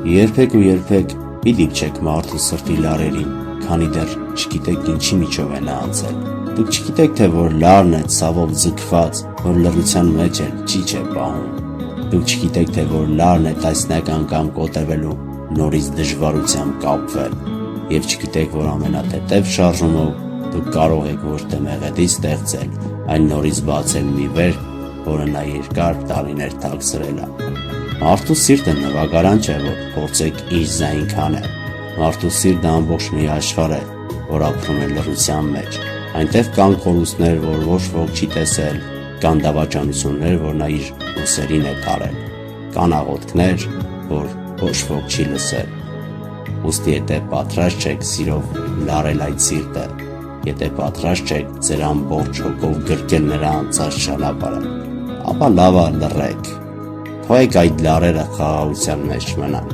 Երբեք ու երբեք մի դիպչեք մարդու սրտի լարերին, քանի դեռ չգիտեք ինչի միջով է նա անցել։ Դուք չգիտեք, թե որ լարն է ցավով ձգված, որ լռության մեջ էլ ճիչ է պահում։ Դուք չգիտեք, թե որ լարն է տասնյակ անգամ կոտրվելու, նորից դժվարությամբ կապվել։ Եվ չգիտեք, որ ամենաթեթև շարժումով դուք կարող եք ոչ թե մեղեդի ստեղծել, այլ նորից բացել մի վեր, որը նա երկար տարիներ թաքցրել է։ Մարդու սիրտը նվագարան չէ, որ փորձեք իր ձայն քանել։ Մարդու սիրտը ամբողջ մի աշխարհ է, որ ապրում է լռության մեջ։ Այնտեղ կան կորուստներ, որ ոչ ոք չի տեսել, կան դավաճանություններ, որ նա իր ուսերին է թարել, կան աղոթքներ, որ ոչ ոք չի լսել։ Ուստի եթե պատրաստ չեք սիրով լարել այդ սիրտը, եթե պատրաստ չեք ձեր ամբողջ հոգով գրկել նրա անցած ճանապարհը, ապա լավ է լռեք, թողեք այդ լարերը խաղաղության մեջ մնան։